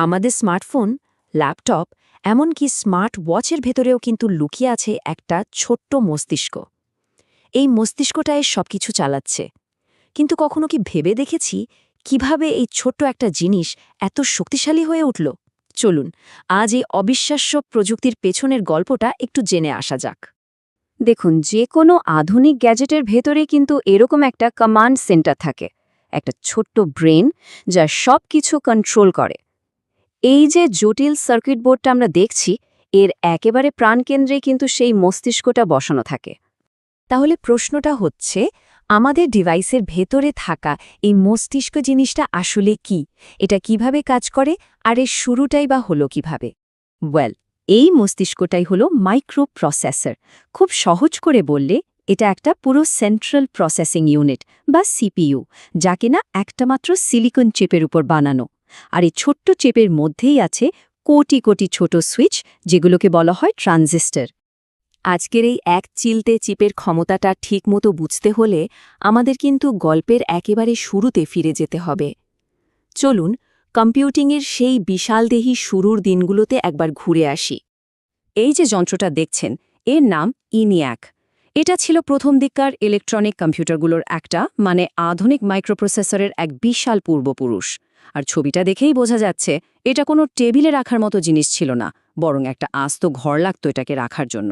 আমাদের smartphone, laptop, এমনকি smart ওয়াচের ভেতরেও কিন্তু লুকিয়ে আছে একটা ছোট্ট মস্তিষ্ক। এই মস্তিষ্কটাই সবকিছু চালাচ্ছে। কিন্তু কখনো কি ভেবে দেখেছি কিভাবে এই ছোট্ট একটা জিনিস এত শক্তিশালী হয়ে উঠল? চলুন আজ এই অবিশ্বাস্য প্রযুক্তির পেছনের গল্পটা একটু জেনে আসা যাক। দেখুন, যে কোনো আধুনিক গ্যাজেটের ভেতরে কিন্তু এরকম একটা কমান্ড সেন্টার থাকে, একটা ছোট্ট ব্রেন যা সব কিছু কন্ট্রোল করে। এই যে জটিল সার্কিট বোর্ডটা আমরা দেখছি, এর একেবারে প্রাণকেন্দ্রে কিন্তু সেই মস্তিষ্কটা বসানো থাকে। তাহলে প্রশ্নটা হচ্ছে, আমাদের ডিভাইসের ভেতরে থাকা এই মস্তিষ্ক জিনিসটা আসলে কি? এটা কিভাবে কাজ করে, আর এর শুরুটাই বা হলো কিভাবে? ওয়েল, এই মস্তিষ্কটাই হলো মাইক্রো প্রসেসর। খুব সহজ করে বললে এটা একটা পুরো সেন্ট্রাল প্রসেসিং ইউনিট বা সিপিইউ, যা কিনা একটা মাত্র সিলিকন চিপের উপর বানানো। আর এই ছোট্ট চিপের মধ্যেই আছে কোটি কোটি ছোট সুইচ, যেগুলোকে বলা হয় ট্রানজিস্টর। আজকের এই এক চিলতে চিপের ক্ষমতাটা ঠিকমতো বুঝতে হলে আমাদের কিন্তু গল্পের একেবারে শুরুতে ফিরে যেতে হবে। চলুন কম্পিউটিংয়ের সেই বিশালদেহী শুরুর দিনগুলোতে একবার ঘুরে আসি। এই যে যন্ত্রটা দেখছেন, এর নাম ইনিয়াক। এটা ছিল প্রথম দিককার ইলেকট্রনিক কম্পিউটারগুলোর একটা, মানে আধুনিক মাইক্রোপ্রসেসরের এক বিশাল পূর্বপুরুষ। আর ছবিটা দেখেই বোঝা যাচ্ছে এটা কোনো টেবিলে রাখার মতো জিনিস ছিল না, বরং একটা আস্ত ঘর লাগতো এটাকে রাখার জন্য।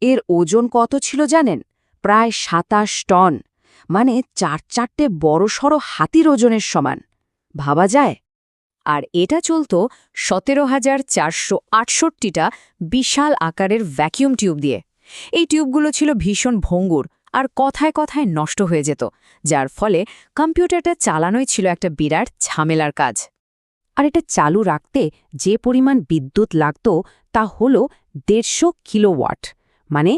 এর ওজন কত ছিল জানেন? প্রায় ২৭ টন, মানে চারটে বড়সড় হাতির ওজনের সমান। ভাবা যায়? আর এটা চলত ১৭,৪৬৮টা বিশাল আকারের ভ্যাকিউম টিউব দিয়ে। এই টিউবগুলো ছিল ভীষণ ভঙ্গুর আর কথায় কথায় নষ্ট হয়ে যেত, যার ফলে কম্পিউটারটা চালানোই ছিল একটা বিরাট ঝামেলার কাজ। আর এটা চালু রাখতে যে পরিমাণ বিদ্যুৎ লাগত তা হল ১৫০ কিলোওয়াট। মানে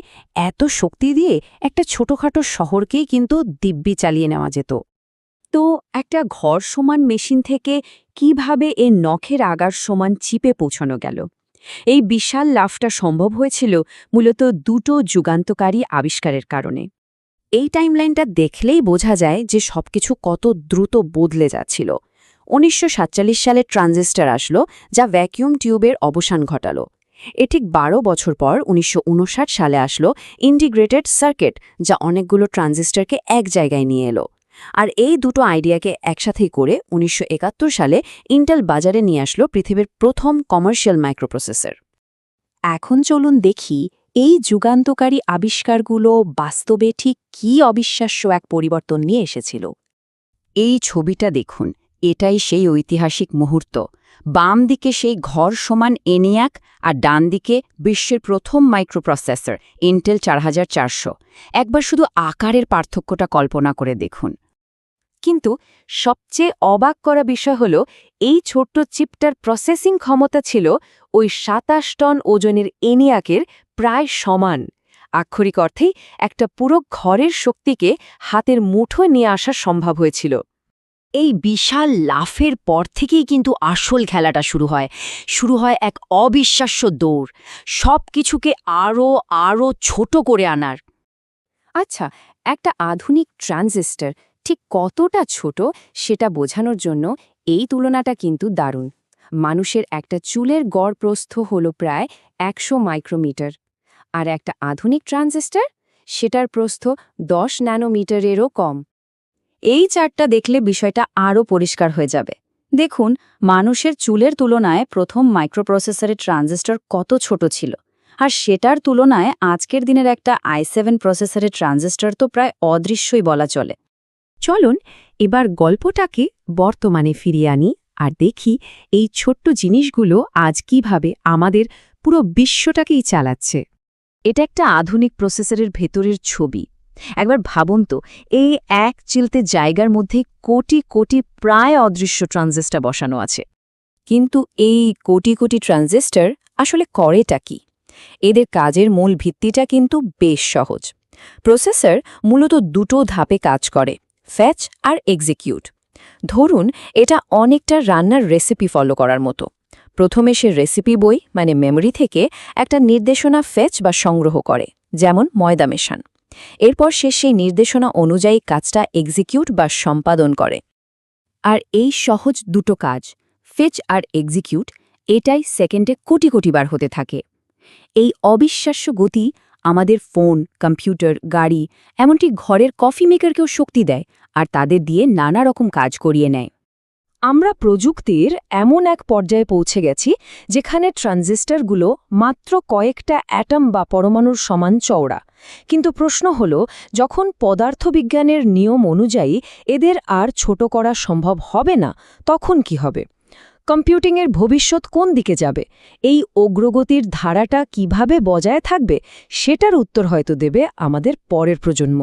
এত শক্তি দিয়ে একটা ছোটখাটো শহরকেই কিন্তু দিব্যি চালিয়ে নেওয়া যেত। তো একটা ঘর সমান মেশিন থেকে কিভাবে এ নখের আগার সমান চিপে পৌঁছানো গেল? এই বিশাল লাফটা সম্ভব হয়েছিল মূলত দুটো যুগান্তকারী আবিষ্কারের কারণে। এই টাইমলাইনটা দেখলেই বোঝা যায় যে সবকিছু কত দ্রুত বদলে যাচ্ছিল। ১৯৪৭ সালে ট্রানজিস্টর আসলো, যা ভ্যাকিউম টিউবের অবসান ঘটালো। ঠিক ১২ বছর পর ১৯৫৯ সালে আসলো ইন্টিগ্রেটেড সার্কিট, যা অনেকগুলো ট্রানজিস্টরকে এক জায়গায় নিয়ে এলো। আর এই দুটো আইডিয়াকে একসাথেই করে ১৯৭১ সালে ইন্টেল বাজারে নিয়ে আসলো পৃথিবীর প্রথম কমার্শিয়াল মাইক্রোপ্রসেসর। এখন চলুন দেখি এই যুগান্তকারী আবিষ্কারগুলো বাস্তবে ঠিক কী অবিশ্বাস্য এক পরিবর্তন নিয়ে এসেছিল। এই ছবিটা দেখুন, এটাই সেই ঐতিহাসিক মুহূর্ত। বাম দিকে সেই ঘর সমান এনিয়াক, আর ডান দিকে বিশ্বের প্রথম মাইক্রোপ্রসেসর ইন্টেল ৪৪০০। একবার শুধু আকারের পার্থক্যটা কল্পনা করে দেখুন। কিন্তু সবচেয়ে অবাক করা বিষয় হল, এই ছোট্ট চিপটার প্রসেসিং ক্ষমতা ছিল ওই ২৭ টন ওজনের এনিয়াকের প্রায় সমান। আক্ষরিক অর্থেই একটা পুরো ঘরের শক্তিকে হাতের মুঠোয় নিয়ে আসা সম্ভব হয়েছিল। এই বিশাল লাফের পর থেকেই কিন্তু আসল খেলাটা শুরু হয় এক অবিশ্বাস্য দৌড়, সব কিছুকে আরও ছোট করে আনার। আচ্ছা, একটা আধুনিক ট্রানজিস্টর ঠিক কতটা ছোট সেটা বোঝানোর জন্য এই তুলনাটা কিন্তু দারুণ। মানুষের একটা চুলের গড় প্রস্থ হল প্রায় ১০০ মাইক্রোমিটার, আর একটা আধুনিক ট্রানজিস্টর, সেটার প্রস্থ ১০ ন্যানোমিটারেরও কম। এই চার্টটা দেখলে বিষয়টা আরও পরিষ্কার হয়ে যাবে। দেখুন, মানুষের চুলের তুলনায় প্রথম মাইক্রোপ্রসেসরের ট্রানজিস্টর কত ছোট ছিল, আর সেটার তুলনায় আজকের দিনের একটা i7 প্রসেসরের ট্রানজিস্টর তো প্রায় অদৃশ্যই বলা চলে। চলুন এবার গল্পটাকে বর্তমানে ফিরিয়ে আনি আর দেখি এই ছোট্ট জিনিসগুলো আজ কিভাবে আমাদের পুরো বিশ্বটাকেই চালাচ্ছে। এটা একটা আধুনিক প্রসেসরের ভেতরের ছবি। একবার ভাবুন তো, এই এক চিলতে জায়গার মধ্যে কোটি কোটি প্রায় অদৃশ্য ট্রানজিস্টর বসানো আছে। কিন্তু এই কোটি কোটি ট্রানজিস্টর আসলে করেটা কি? এদের কাজের মূল ভিত্তিটা কিন্তু বেশ সহজ। প্রসেসর মূলত দুটো ধাপে কাজ করে, ফ্যাচ আর এক্সিকিউট। ধরুন এটা অনেকটা রান্নার রেসিপি ফলো করার মতো। প্রথমে সে রেসিপি বই, মানে মেমরি থেকে একটা নির্দেশনা ফেচ বা সংগ্রহ করে, যেমন ময়দা মেশান। এরপর সে সেই নির্দেশনা অনুযায়ী কাজটা এক্সিকিউট বা সম্পাদন করে। আর এই সহজ দুটো কাজ, ফেচ আর এক্সিকিউট এটাই সেকেন্ডে কোটি কোটি বার হতে থাকে। এই অবিশ্বাস্য গতি আমাদের ফোন, কম্পিউটার, গাড়ি, এমনকি ঘরের কফি মেকারকেও শক্তি দেয় আর তাদের দিয়ে নানা রকম কাজ করিয়ে নেয়। আমরা প্রযুক্তির এমন এক পর্যায়ে পৌঁছে গেছি যেখানে ট্রানজিস্টরগুলো মাত্র কয়েকটা অ্যাটম বা পরমাণুর সমান চওড়া। কিন্তু প্রশ্ন হল, যখন পদার্থবিজ্ঞানের নিয়ম অনুযায়ী এদের আর ছোট করা সম্ভব হবে না, তখন কি হবে? কম্পিউটিংয়ের ভবিষ্যৎ কোন দিকে যাবে? এই অগ্রগতির ধারাটা কিভাবে বজায় থাকবে? সেটার উত্তর হয়তো দেবে আমাদের পরের প্রজন্ম।